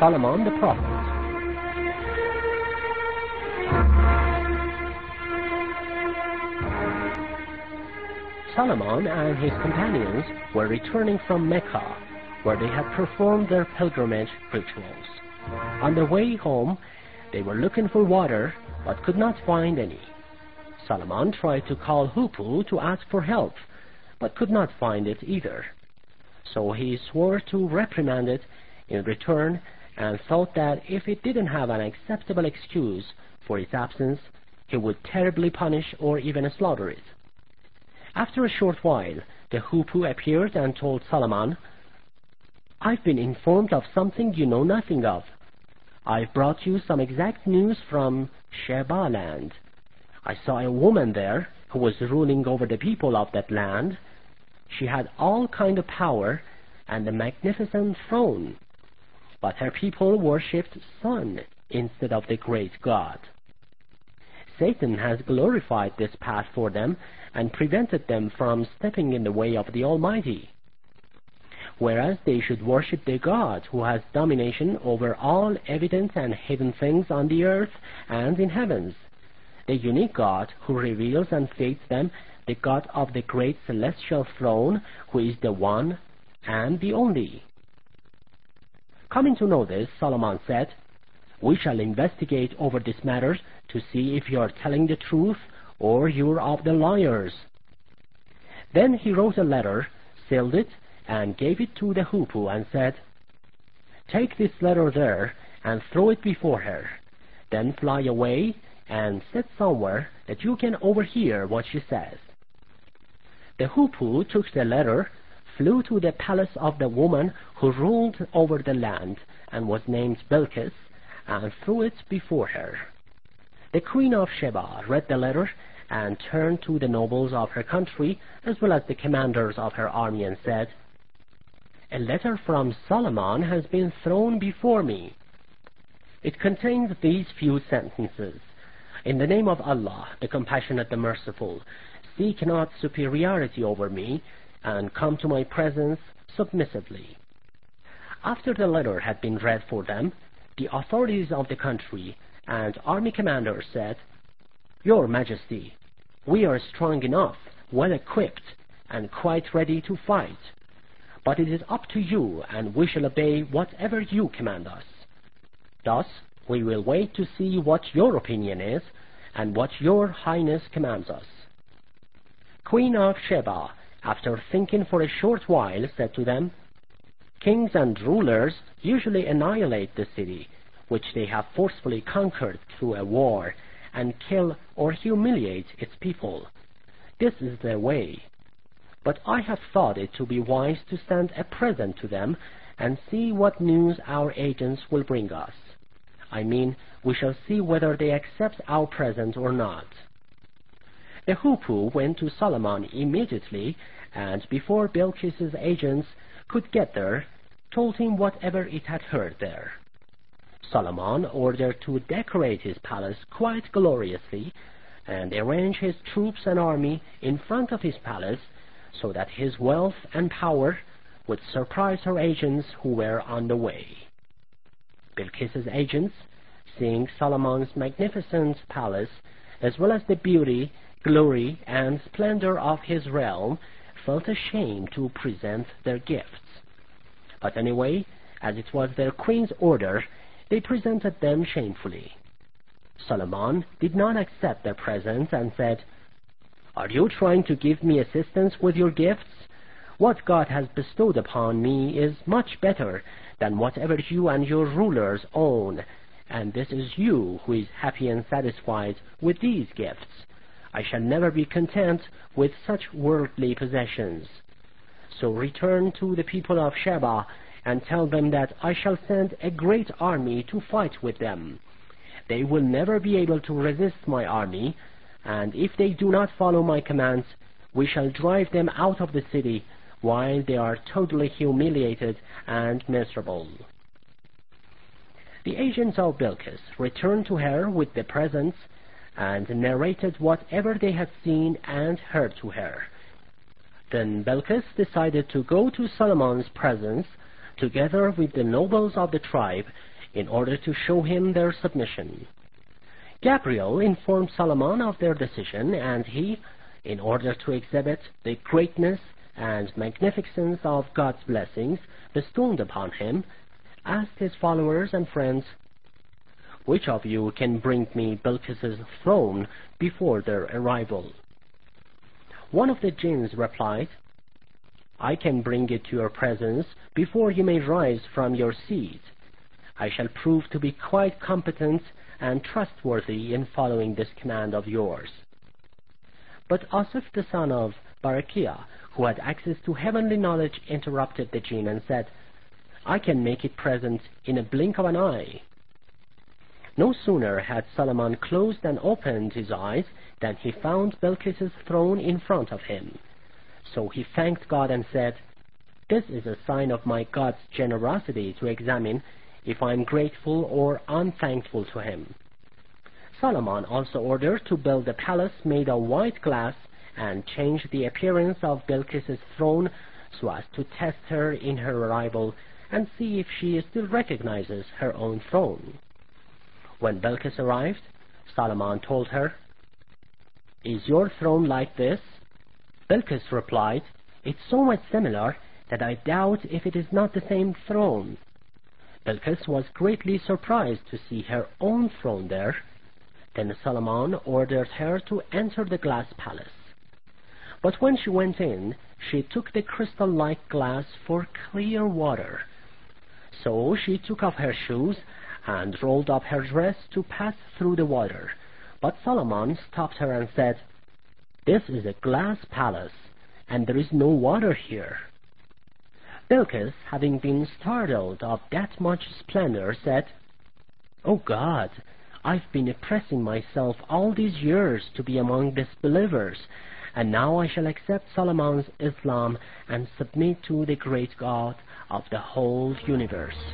Solomon the prophet. Solomon and his companions were returning from Mecca, where they had performed their pilgrimage rituals. On their way home, they were looking for water, but could not find any. Solomon tried to call Hupu to ask for help, but could not find it either. So he swore to reprimand it in return, and thought that if it didn't have an acceptable excuse for its absence, he would terribly punish or even slaughter it. After a short while, the Hupu appeared and told Solomon, "I've been informed of something you know nothing of. I've brought you some exact news from Sheba land. I saw a woman there who was ruling over the people of that land. She had all kind of power and a magnificent throne, but her people worshipped sun instead of the great God. Satan has glorified this path for them and prevented them from stepping in the way of the Almighty, whereas they should worship the God who has domination over all evident and hidden things on the earth and in heavens, the unique God who reveals and feeds them, the God of the great celestial throne, who is the one and the only." Coming to know this, Solomon said, "We shall investigate over this matter to see if you are telling the truth or you're of the liars." Then he wrote a letter, sealed it, and gave it to the Hupu and said, "Take this letter there and throw it before her. Then fly away and sit somewhere that you can overhear what she says." The Hupu took the letter, flew to the palace of the woman who ruled over the land and was named Bilqis, and threw it before her. The queen of Sheba read the letter and turned to the nobles of her country as well as the commanders of her army and said, "A letter from Solomon has been thrown before me. It contains these few sentences: In the name of Allah, the Compassionate, the Merciful, seek not superiority over me, and come to my presence submissively." After the letter had been read for them, the authorities of the country and army commanders said, "Your Majesty, we are strong enough, well equipped, and quite ready to fight. But it is up to you, and we shall obey whatever you command us. Thus, we will wait to see what your opinion is, and what your Highness commands us." Queen of Sheba, after thinking for a short while, said to them, "Kings and rulers usually annihilate the city, which they have forcefully conquered through a war, and kill or humiliate its people. This is their way. But I have thought it to be wise to send a present to them and see what news our agents will bring us. I mean, we shall see whether they accept our present or not." The Hupu went to Solomon immediately, and before Bilqis's agents could get there, told him whatever it had heard there. Solomon ordered to decorate his palace quite gloriously, and arrange his troops and army in front of his palace, so that his wealth and power would surprise her agents who were on the way. Bilqis's agents, seeing Solomon's magnificent palace, as well as the beauty, glory, and splendor of his realm, felt ashamed to present their gifts. But anyway, as it was their queen's order, they presented them shamefully. Solomon did not accept their presents and said, "Are you trying to give me assistance with your gifts? What God has bestowed upon me is much better than whatever you and your rulers own, and this is you who is happy and satisfied with these gifts. I shall never be content with such worldly possessions. So return to the people of Sheba and tell them that I shall send a great army to fight with them. They will never be able to resist my army, and if they do not follow my commands, we shall drive them out of the city while they are totally humiliated and miserable." The agents of Bilqis returned to her with the presents and narrated whatever they had seen and heard to her. Then Bilqis decided to go to Solomon's presence together with the nobles of the tribe in order to show him their submission. Gabriel informed Solomon of their decision, and he, in order to exhibit the greatness and magnificence of God's blessings bestowed upon him, asked his followers and friends, "Which of you can bring me Bilqis's throne before their arrival?" One of the jinns replied, "I can bring it to your presence before you may rise from your seat. I shall prove to be quite competent and trustworthy in following this command of yours." But Asif, the son of Barakiah, who had access to heavenly knowledge, interrupted the jinn and said, "I can make it present in a blink of an eye." No sooner had Solomon closed and opened his eyes than he found Bilqis's throne in front of him. So he thanked God and said, "This is a sign of my God's generosity to examine if I am grateful or unthankful to him." Solomon also ordered to build a palace made of white glass and change the appearance of Bilqis's throne so as to test her in her arrival and see if she still recognizes her own throne. When Bilqis arrived, Solomon told her, "Is your throne like this?" Bilqis replied, "It's so much similar that I doubt if it is not the same throne." Bilqis was greatly surprised to see her own throne there. Then Solomon ordered her to enter the glass palace. But when she went in, she took the crystal-like glass for clear water. So she took off her shoes and rolled up her dress to pass through the water. But Solomon stopped her and said, "This is a glass palace, and there is no water here." Bilqis, having been startled of that much splendor, said, "Oh God, I've been oppressing myself all these years to be among disbelievers, and now I shall accept Solomon's Islam and submit to the great God of the whole universe."